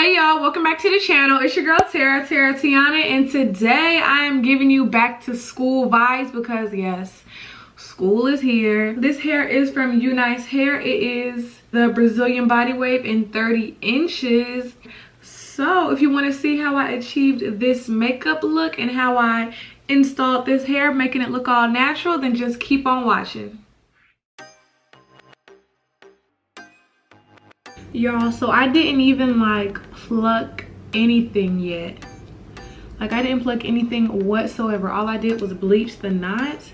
Hey y'all, welcome back to the channel. It's your girl Tiana, and today I am giving you back to school vibes because yes, school is here. This hair is from UNice hair. It is the Brazilian body wave in 30 inches. So if you want to see how I achieved this makeup look and how I installed this hair, making it look all natural, then just keep on watching. Y'all, so I didn't even like pluck anything yet. Like I didn't pluck anything whatsoever. All I did was bleach the knots.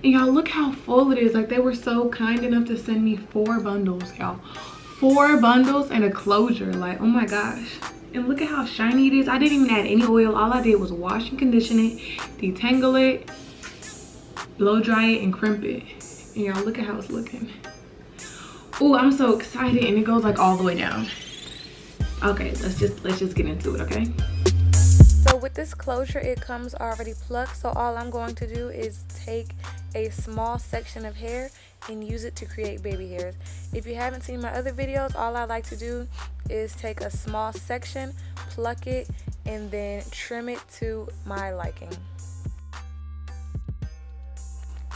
And y'all, look how full it is. Like they were so kind enough to send me 4 bundles, y'all. 4 bundles and a closure. Like, oh my gosh. And look at how shiny it is. I didn't even add any oil. All I did was wash and condition it, detangle it, blow dry it, and crimp it. And y'all, look at how it's looking. Oh, I'm so excited, and it goes like all the way down. Okay, let's just get into it, okay? So with this closure, it comes already plucked. So all I'm going to do is take a small section of hair and use it to create baby hairs. If you haven't seen my other videos, all I like to do is take a small section, pluck it, and then trim it to my liking.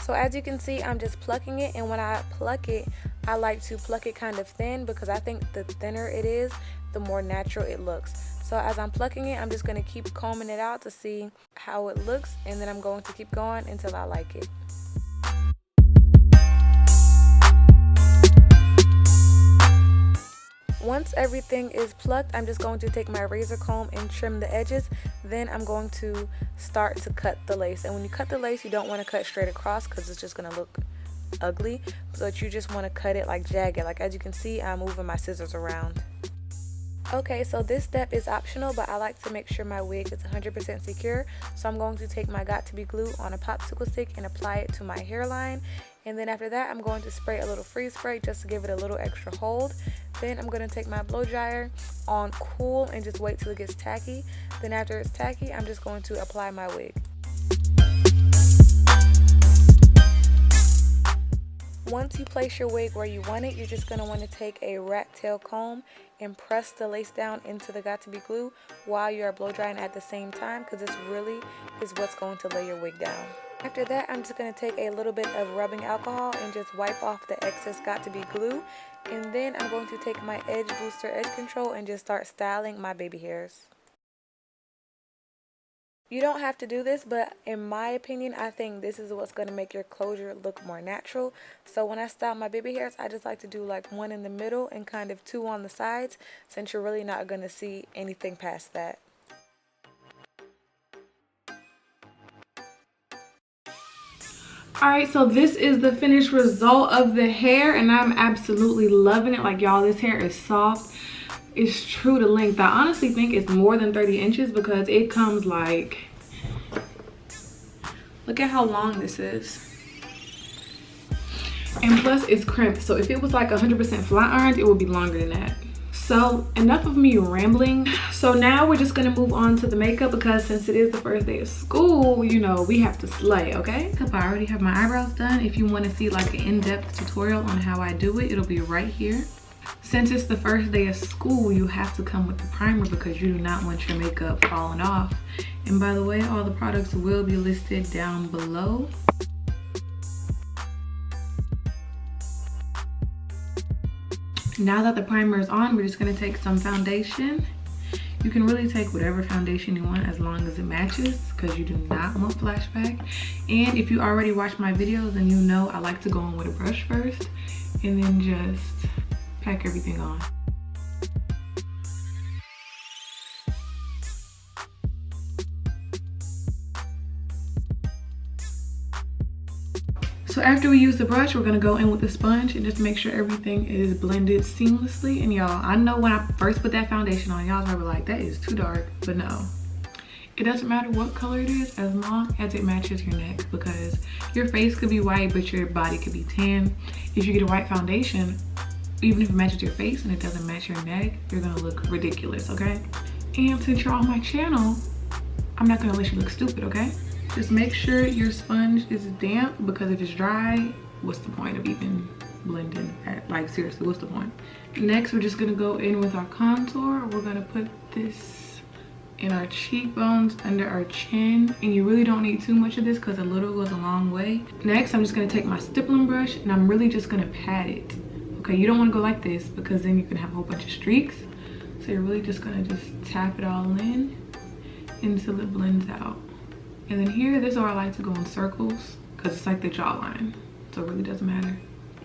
So as you can see, I'm just plucking it, and when I pluck it, I like to pluck it kind of thin because I think the thinner it is, the more natural it looks. So as I'm plucking it, I'm just going to keep combing it out to see how it looks, and then I'm going to keep going until I like it. Once everything is plucked, I'm just going to take my razor comb and trim the edges. Then I'm going to start to cut the lace. And when you cut the lace, you don't want to cut straight across because it's just going to look ugly. But you just want to cut it like jagged. Like as you can see, I'm moving my scissors around. Okay, so this step is optional, but I like to make sure my wig is 100% secure. So I'm going to take my Got To Be glue on a popsicle stick and apply it to my hairline. And then after that, I'm going to spray a little freeze spray just to give it a little extra hold. Then I'm going to take my blow dryer on cool and just wait till it gets tacky. Then after it's tacky, I'm just going to apply my wig. Once you place your wig where you want it, you're just going to want to take a rat tail comb and press the lace down into the Got To Be glue while you are blow drying at the same time, because this really is what's going to lay your wig down. After that, I'm just going to take a little bit of rubbing alcohol and just wipe off the excess Got To Be glue. And then I'm going to take my edge booster edge control and just start styling my baby hairs. You don't have to do this, but in my opinion, I think this is what's going to make your closure look more natural. So when I style my baby hairs, I just like to do like 1 in the middle and kind of 2 on the sides, since you're really not going to see anything past that. Alright, so this is the finished result of the hair, and I'm absolutely loving it. Like y'all, this hair is soft. It's true to length. I honestly think it's more than 30 inches because it comes like, look at how long this is. And plus it's crimped, so if it was like 100% flat ironed, it would be longer than that. So enough of me rambling. So now we're just gonna move on to the makeup because since it is the first day of school, you know, we have to slay, okay? I already have my eyebrows done. If you want to see like an in-depth tutorial on how I do it, it'll be right here. Since it's the first day of school, you have to come with the primer because you do not want your makeup falling off. And by the way, all the products will be listed down below. Now that the primer is on, we're just going to take some foundation. You can really take whatever foundation you want as long as it matches because you do not want flashback. And if you already watched my videos, then you know I like to go on with a brush first and then just pack everything on. So after we use the brush, we're gonna go in with the sponge and just make sure everything is blended seamlessly. And y'all, I know when I first put that foundation on, y'all probably like, that is too dark, but no. It doesn't matter what color it is as long as it matches your neck, because your face could be white, but your body could be tan. If you get a white foundation, even if it matches your face and it doesn't match your neck, you're gonna look ridiculous, okay? And since you're on my channel, I'm not gonna let you look stupid, okay? Just make sure your sponge is damp, because if it's dry, what's the point of even blending? Like seriously, what's the point? Next, we're just gonna go in with our contour. We're gonna put this in our cheekbones, under our chin. And you really don't need too much of this because a little goes a long way. Next, I'm just gonna take my stippling brush and I'm really just gonna pat it. Okay, you don't wanna go like this because then you can have a whole bunch of streaks. So you're really just gonna just tap it all in until it blends out. And then here, this is where I like to go in circles because it's like the jawline. So it really doesn't matter.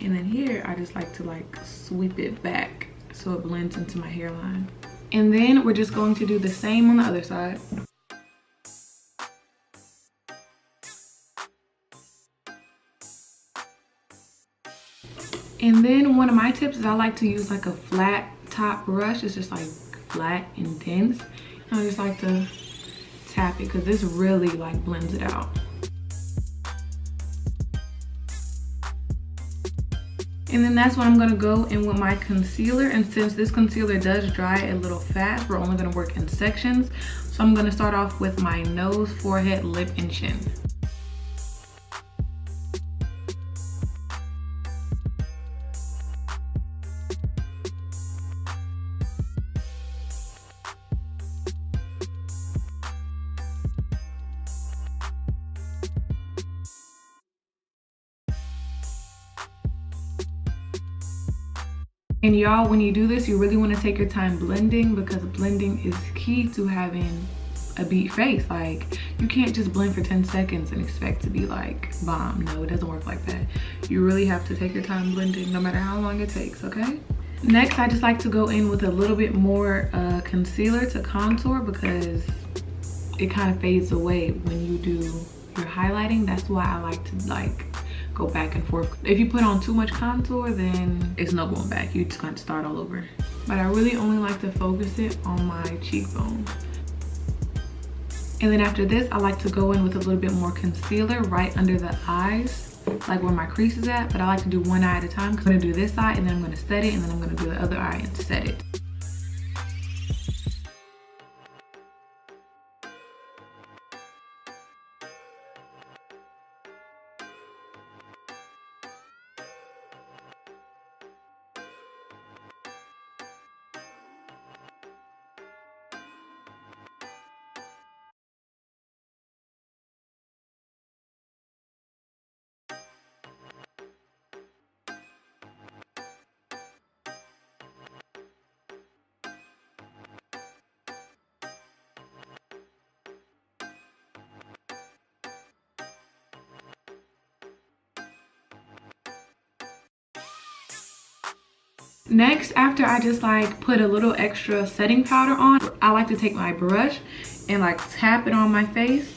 And then here, I just like to like sweep it back so it blends into my hairline. And then we're just going to do the same on the other side. And then one of my tips is I like to use like a flat top brush. It's just like flat and dense. And I just like to tap it because this really like blends it out. And then that's when I'm gonna go in with my concealer. And since this concealer does dry a little fast, we're only gonna work in sections. So I'm gonna start off with my nose, forehead, lip, and chin. And y'all, when you do this, you really want to take your time blending because blending is key to having a beat face. Like, you can't just blend for 10 seconds and expect to be like bomb. No, it doesn't work like that. You really have to take your time blending no matter how long it takes, okay? Next, I just like to go in with a little bit more concealer to contour because it kind of fades away when you do your highlighting. That's why I like to like go back and forth. If you put on too much contour, then it's no going back. You just got to start all over. But I really only like to focus it on my cheekbone. And then after this, I like to go in with a little bit more concealer right under the eyes, like where my crease is at. But I like to do one eye at a time because I'm gonna do this eye and then I'm gonna set it and then I'm gonna do the other eye and set it. Next, after I just like put a little extra setting powder on, I like to take my brush and like tap it on my face.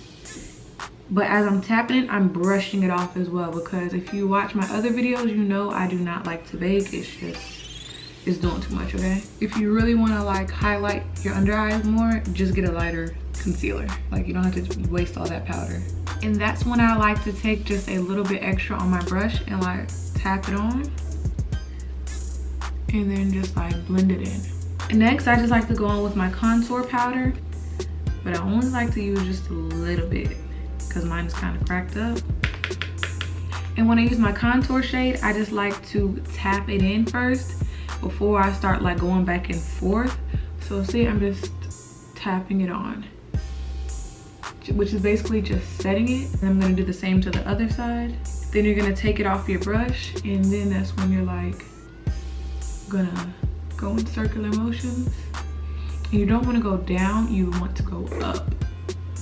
But as I'm tapping it, I'm brushing it off as well because if you watch my other videos, you know I do not like to bake. It's doing too much, okay? If you really want to like highlight your under eyes more, just get a lighter concealer. Like, you don't have to waste all that powder. And that's when I like to take just a little bit extra on my brush and like tap it on. And then just like blend it in. And next, I just like to go on with my contour powder, but I only like to use just a little bit because mine is kind of cracked up. And when I use my contour shade, I just like to tap it in first before I start like going back and forth. So see, I'm just tapping it on, which is basically just setting it. And I'm gonna do the same to the other side. Then you're gonna take it off your brush, and then that's when you're like gonna go in circular motions. And you don't want to go down, you want to go up.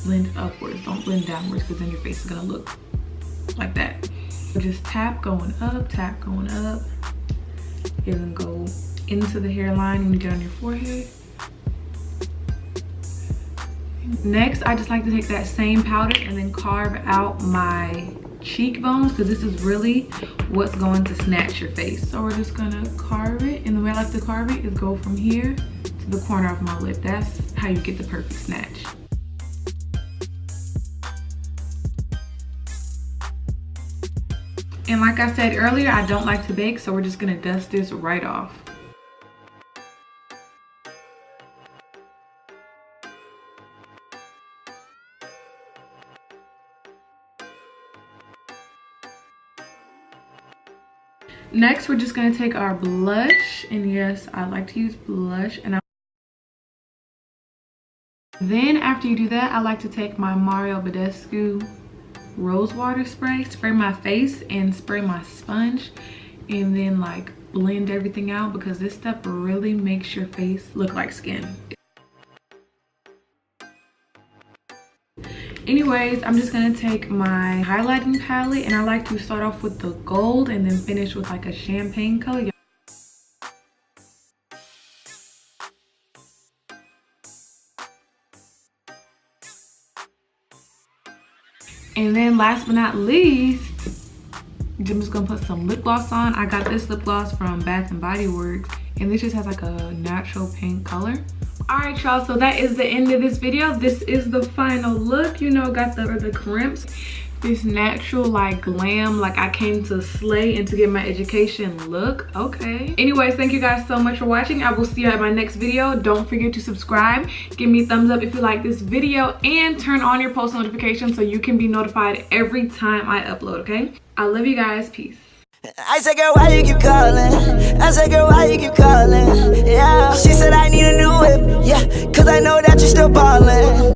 Blend upwards, don't blend downwards because then your face is gonna look like that. So just tap going up, and then go into the hairline and get on your forehead. Next, I just like to take that same powder and then carve out my cheekbones because this is really what's going to snatch your face. So we're just gonna carve it, and the way I like to carve it is go from here to the corner of my lip. That's how you get the perfect snatch. And like I said earlier, I don't like to bake, so we're just gonna dust this right off. Next, we're just gonna take our blush, and yes, I like to use blush. And then after you do that, I like to take my Mario Badescu rose water spray, spray my face and spray my sponge, and then like blend everything out, because this stuff really makes your face look like skin. Anyways, I'm just gonna take my highlighting palette, and I like to start off with the gold and then finish with like a champagne color. And then last but not least, I'm just gonna put some lip gloss on. I got this lip gloss from Bath and Body Works, and this just has like a natural pink color. All right, y'all, so that is the end of this video. This is the final look. You know, got the crimps, this natural like glam, like I came to slay and to get my education look. Okay, anyways, thank you guys so much for watching. I will see you at my next video. Don't forget to subscribe, give me a thumbs up if you like this video, and turn on your post notifications so you can be notified every time I upload. Okay, I love you guys. Peace. I said, girl, why you keep calling? I said, girl, why you keep calling? Yeah, she said I need a new whip. Yeah, cause I know that you're still ballin'.